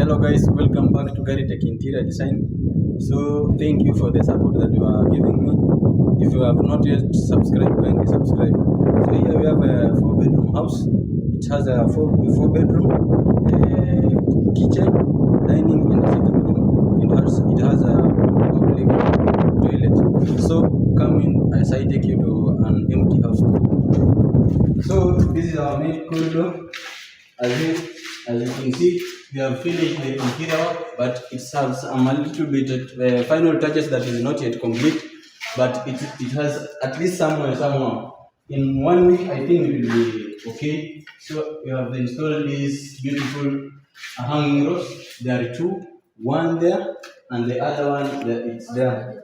Hello guys, welcome back to Gary Tech Interior Design. So thank you for the support that you are giving me. If you have not yet subscribed, kindly subscribe. So here we have a 4-bedroom house. It has a four bedroom, kitchen, dining and sitting room. It has a public toilet. So come in as I take you to an empty house. So this is our main corridor. As you can see, we have finished the interior, but it has a little bit final touches that is not yet complete, but it has at least somewhere. In 1 week, I think it will be okay. So we have installed these beautiful hanging rods. There are two, one there, and the other one there, it's there.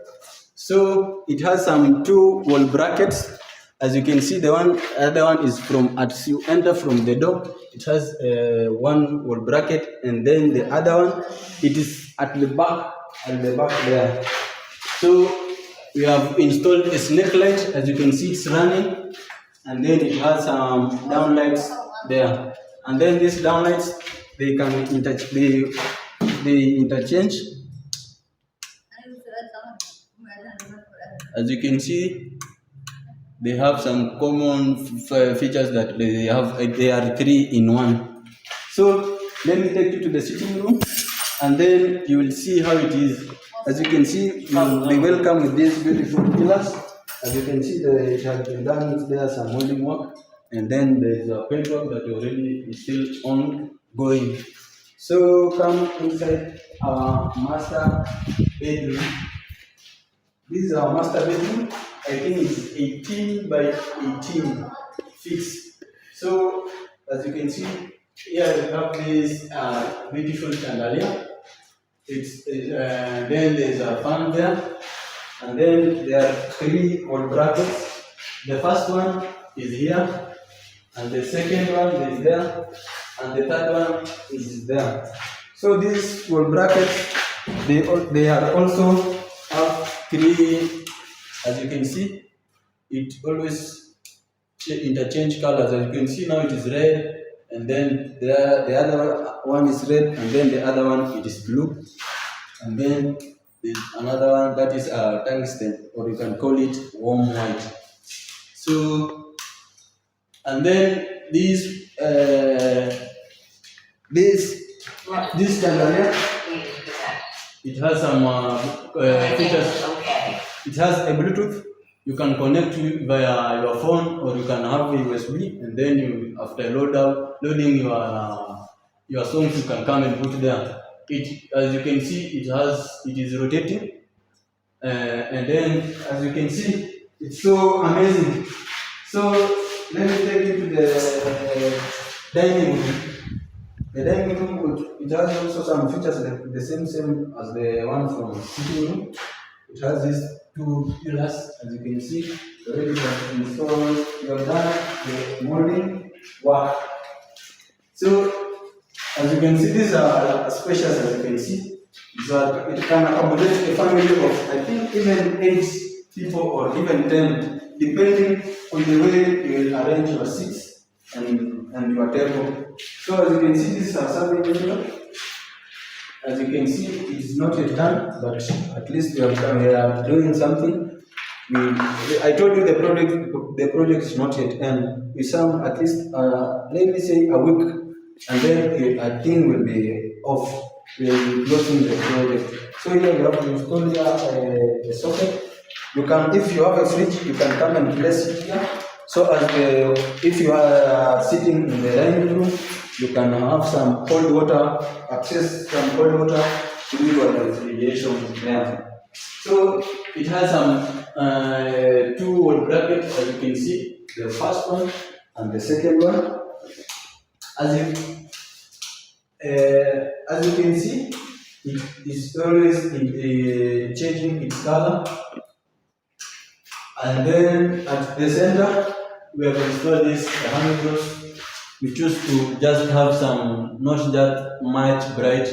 So it has some two wall brackets. As you can see, the other one is from as you enter from the door. It has one wall bracket, and then the other one, it is at the back there. So we have installed a snake light. As you can see, it's running, and then it has some downlights there. And then these downlights, they can they interchange. As you can see, they have some common features that they have. They are 3 in 1. So let me take you to the sitting room, and then you will see how it is. As you can see, you will be welcome with these beautiful pillars. As you can see, it has been done. There some molding work, and then there is a paint work that already is still ongoing. So come inside our master bedroom. This is our master bedroom. I think it's 18 by 18 feet. So as you can see, here we have this beautiful chandelier. Then there's a fan there, and then there are 3 wall brackets. The first one is here, and the second one is there, and the third one is there. So these wall brackets, they are also have 3. As you can see, it always interchange colors. As you can see now, it is red, and then the other one is red, and then the other one it is blue, and then there's another one that is tungsten, or you can call it warm white. So, and then this chandelier, it has some features. It has a Bluetooth. You can connect via your phone, or you can have a USB, and then you, after loading your songs, you can come and put there. As you can see, it is rotating, and then as you can see, it's so amazing. So let me take you to the dining room. The dining room, it has also some features like the same as the one from the sitting room. It has these 2 pillars. As you can see, already installed. You have done the molding work. So as you can see, these are spacious. As you can see, so it can accommodate a family of, I think, even 8 people or even 10, depending on the way you will arrange your seats and your table. So as you can see, this is a serving area. As you can see, it is not yet done, but at least we are doing something. I told you the project is not yet end. We some at least let me say a week, and then I think will be off. We will be closing the project. So here we have to install here a socket. You can, if you have a fridge, you can come and place it here. So if you are sitting in the dining room, you can have some cold water, access some cold water to your refrigeration there. So it has some 2 wall brackets, as you can see, the first one and the second one. As you can see, it is always changing its color. And then at the center, we have installed this hanging rods. We choose to just have some, not that much bright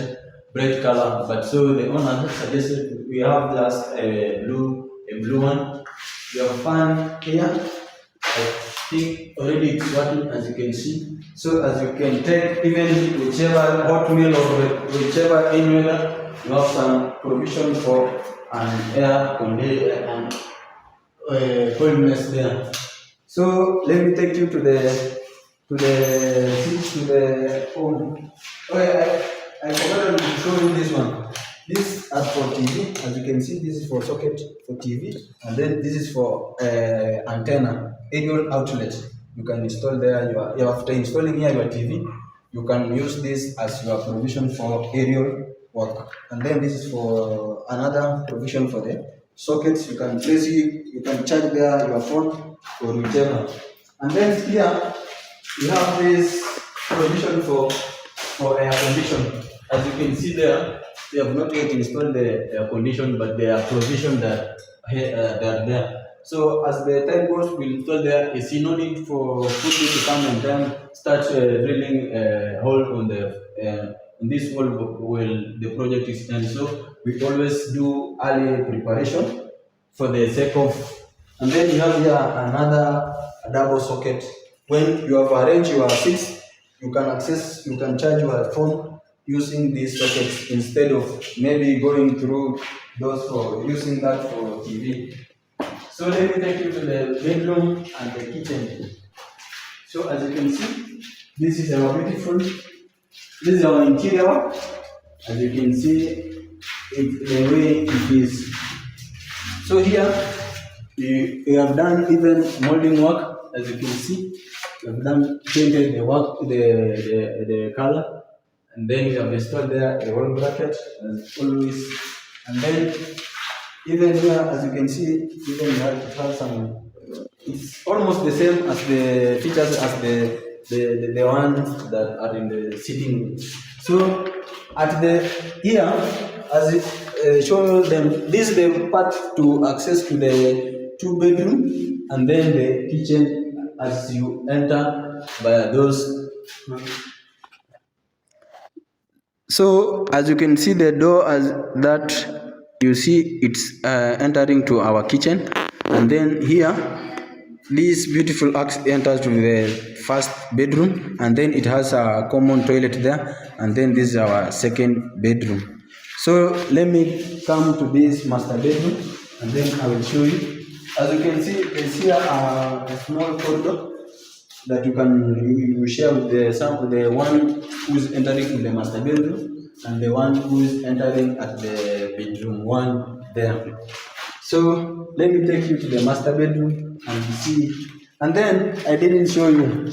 color, but so the owner suggested we have just a blue one. We have a fan here. thing already it's working, as you can see. So as you can take even whichever hot meal or whichever any weather, you have some provision for an air conditioner and coldness there. So let me take you to the phone. Okay, I forgot to show you this one. This is for TV. As you can see, this is for socket for TV, and then this is for antenna, aerial outlet. You can install there. After installing here your TV, you can use this as your provision for aerial work. And then this is for another provision for the sockets. You can place it. You can charge there your phone or whichever. And then here you have this provision for air condition. As you can see there, they have not yet installed the air condition, but they are provision that they are there. So as the time goes, we'll install there. You see no need for people to come and then start drilling a hole on the in this wall while the project is done. So we always do early preparation for the sake of. And then you have here another double socket. When you have arranged your seats, you can charge your phone using these sockets instead of maybe going through those for using that for TV. So let me take you to the bedroom and the kitchen. So as you can see, this is our interior. As you can see, the way it is. So here, we have done even molding work. As you can see, we have done painted the work, the color, and then we have installed there a wall bracket as always. And then even here, as you can see, even it has some. It's almost the same as the features as the ones that are in the sitting. So at the here, as it show them, this is the path to access to the 2-bedroom, and then the kitchen as you enter by those. So as you can see, the door as that you see, it's entering to our kitchen, and then here this beautiful axe enters to the first bedroom, and then it has a common toilet there, and then this is our second bedroom. So let me come to this master bedroom, and then I will show you. As you can see, there's here a small corridor that you share with the one who is entering in the master bedroom and the one who is entering at the bedroom 1 there. So let me take you to the master bedroom and see. And then I didn't show you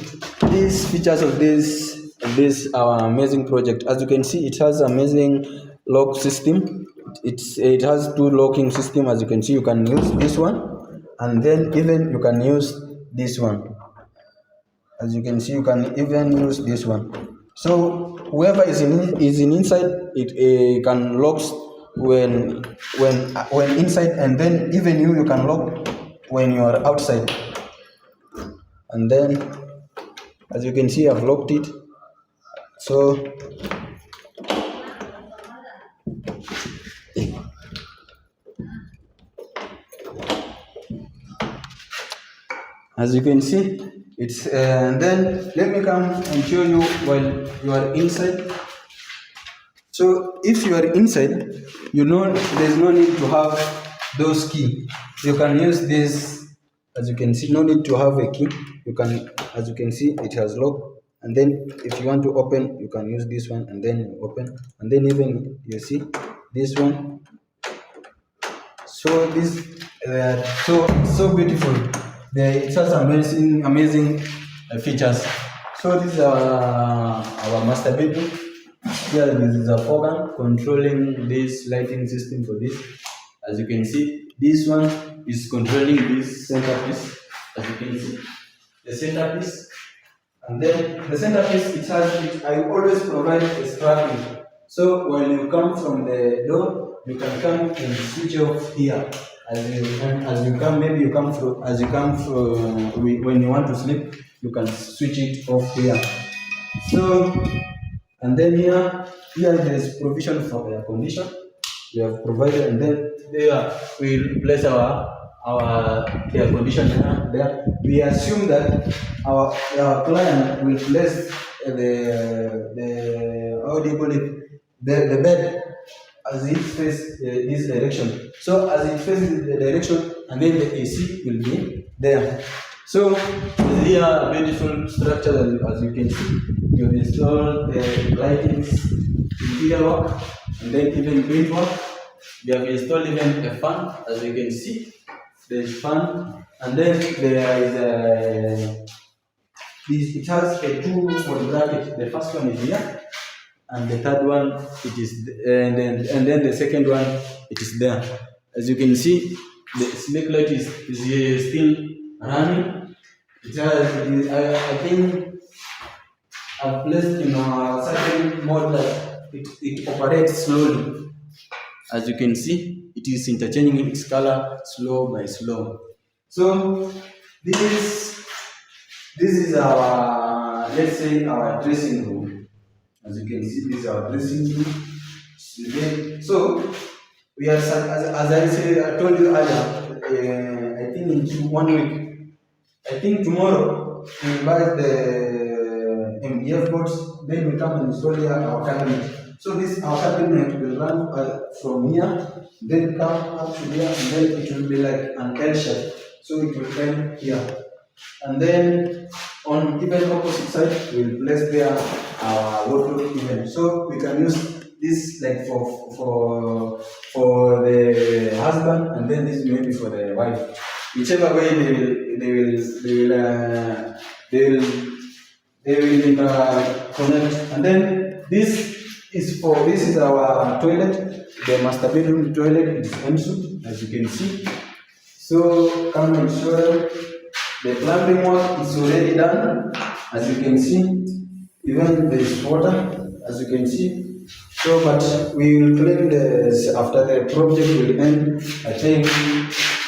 these features of this our amazing project. As you can see, it has amazing lock system. It has 2 locking system. As you can see, you can use this one, and then even you can use this one. As you can see, you can even use this one. So whoever is inside, it can lock when inside, and then even you can lock when you are outside. And then, as you can see, I've locked it. So as you can see, it's and then let me come and show you while you are inside. So if you are inside, you know there's no need to have those key. You can use this. As you can see, no need to have a key. You can, as you can see, it has lock. And then if you want to open, you can use this one, and then open. And then even you see this one. So this so beautiful. It has amazing features. So this is our master bedroom. Here this is a organ controlling this lighting system for this. As you can see, this one is controlling this centerpiece. As you can see, the centerpiece, and then the centerpiece I always provide a strapping. So when you come from the door, you can come and switch off here. As you come when you want to sleep, you can switch it off here. So, and then here there is provision for air condition. We have provided, and then there we place our our air conditioner there. We assume that our client will place the how do you call it, the bed as it faces this direction. So as it faces the direction, and then the AC will be there. So here a beautiful structure as you can see. You install the lightings, interior work, and then even paint work. We have installed even a fan, as you can see. There is fan, and then there is it has a 2-volt bracket. The first one is here, and the third one it is, and then the second one it is there. As you can see, the snake light is still running. I think I've placed in a certain mode that it operates slowly. As you can see, it is interchanging its color slow by slow. So this is our, let's say, our dressing room. As you can see, this is our dressing room. So we are, as I said, I told you earlier, I think in 1 week. I think tomorrow we buy the MDF boards, then we come and install here our cabinet. So this our cabinet will run from here, then come up to here, and then it will be like an L shape. So it will end here. And then on even opposite side, we will place there our wardrobe even. So we can use this like for the husband, and then this maybe for the wife. Whichever way they will connect. And then this is our toilet, the master bedroom toilet. It is ensuite, as you can see. So come and show them. The plumbing work is already done, as you can see. Even there is water, as you can see. So, but we will clean this after the project will end. I think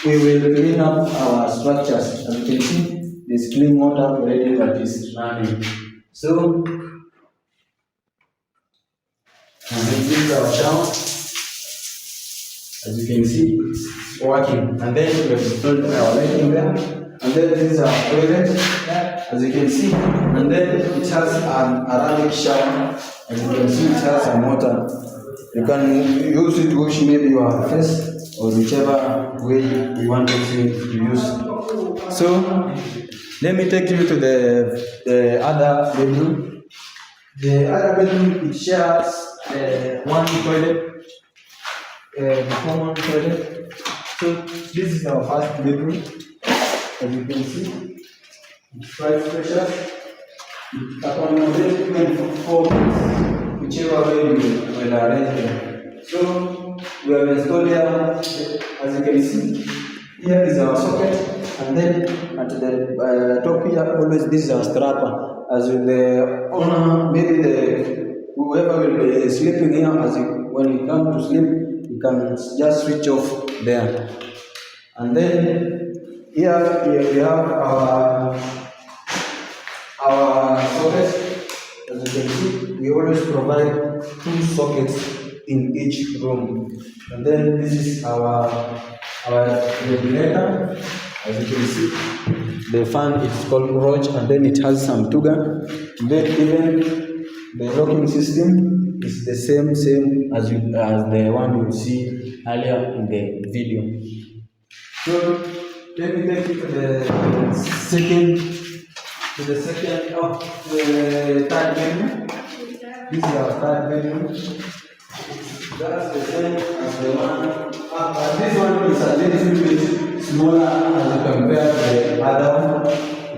we will clean up our structures. As you can see, there's clean water already that is running. So, and this is our shower. As you can see, it's working. And then we have installed our lighting there. And then this is our toilet, as you can see. And then it has an Arabic shower. As you can see, it has a motor. You can use it to wash maybe your face or whichever way you want to use. So let me take you to the other bedroom. The other bedroom, it shares one toilet, the common toilet. So this is our first bedroom. As you can see, it's quite special. It accommodates even for whichever way you will arrange them. So we have installed here, as you can see, here is our socket, and then at the top here, always this is our strapper. As with the owner, maybe whoever will be sleeping here, when you come to sleep, you can just switch off there. And then here we have our sockets. As you can see, we always provide 2 sockets in each room. And then this is our regulator. As you can see, the fan is called Roach, and then it has some Tuga. And then even the locking system is the same as the one you see earlier in the video. So let me take you to the third bedroom. This is our third bedroom. That's the same as the one. This one is a little bit smaller as compared to the other one.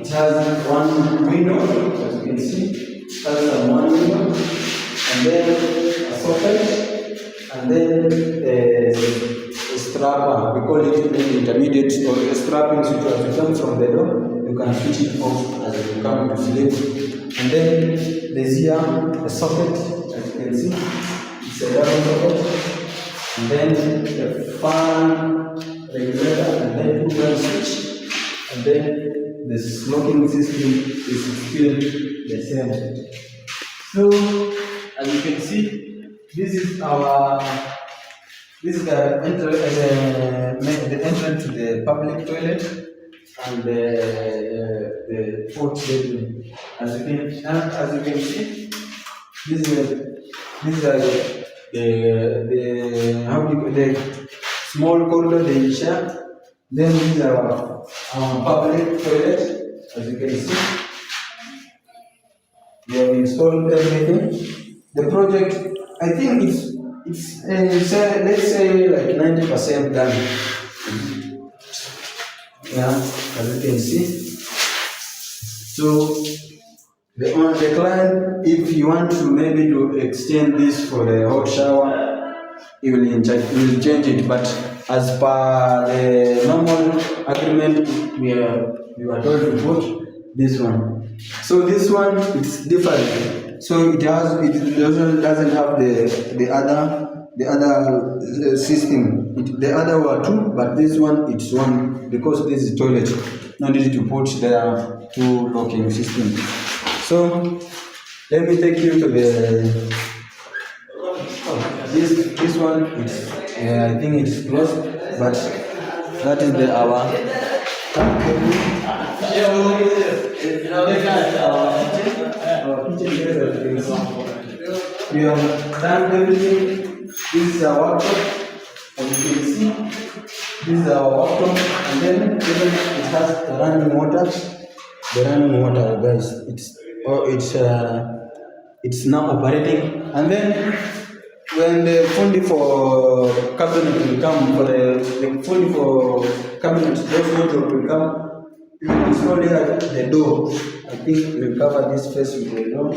It has one window, as you can see. It has one window, and then a socket, and then a strapper. We call it the intermediate or a strapping switch. As you come from the door, you can switch it off as you come to sleep. And then there's here a socket, as you can see. It's a double socket. And then the fan regulator, and then 2-way switch. And then the locking system is still the same. So, as you can see, this is our This is the entrance to the public toilet and the fourth bedroom. As you can see, this is the how do you the small corridor they share. Then these are our public toilet. As you can see, we have installed everything. The project, I think let's say like 90% done. Yeah, as you can see. So the client, if you want to maybe to extend this for the hot shower, he will change it. But as per the normal agreement, we are told to put this one. So this one it's different. So it doesn't have the other system. The other were two, but this one it's one because this is toilet. No need to put the two locking system. So let me take you to the this one. I think it's closed, but that is our we have done everything. This is our workshop, as you can see. This is our workshop, and then it has the running water. The running water, guys, it's now operating. And then when the funding for cabinet will come, for the funding for cabinet, those water will come, you will install here the door. I think we'll cover this face with the door.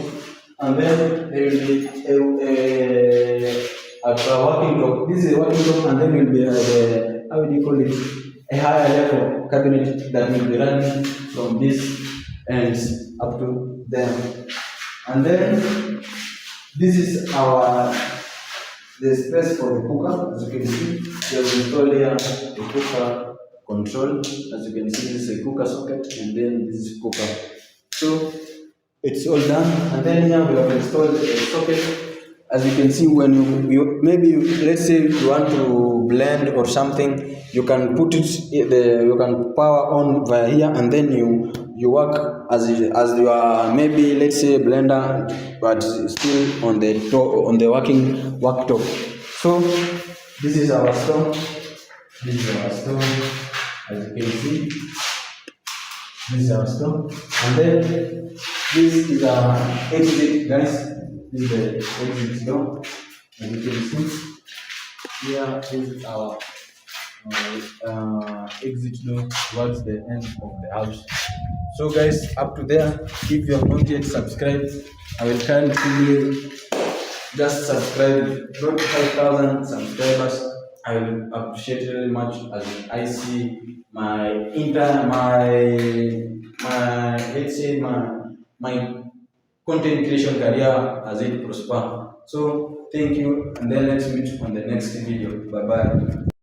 And then there will be a working block. This is a working block, and then will be how do you call it? A higher level cabinet that will be running from this ends up to there. And then this is the space for the cooker. As you can see, we have installed here the cooker control. As you can see, this is a cooker socket, and then this is cooker. So it's all done. And then here we have installed a socket. As you can see, when let's say you want to blend or something, you can put it you can power on via here, and then you work as you are, maybe let's say blender, but still on the working worktop. So this is our stove. This is our stove. As you can see, this is our stove. And then this is our exit, guys. This is the exit door. As you can see, here is our exit door towards the end of the house. So guys, up to there, if you have not yet subscribed, I will kindly just subscribe. Go to 5,000 subscribers. I will appreciate it very much as I see my content creation career as it prosper. So thank you, and then let's meet on the next video. Bye bye.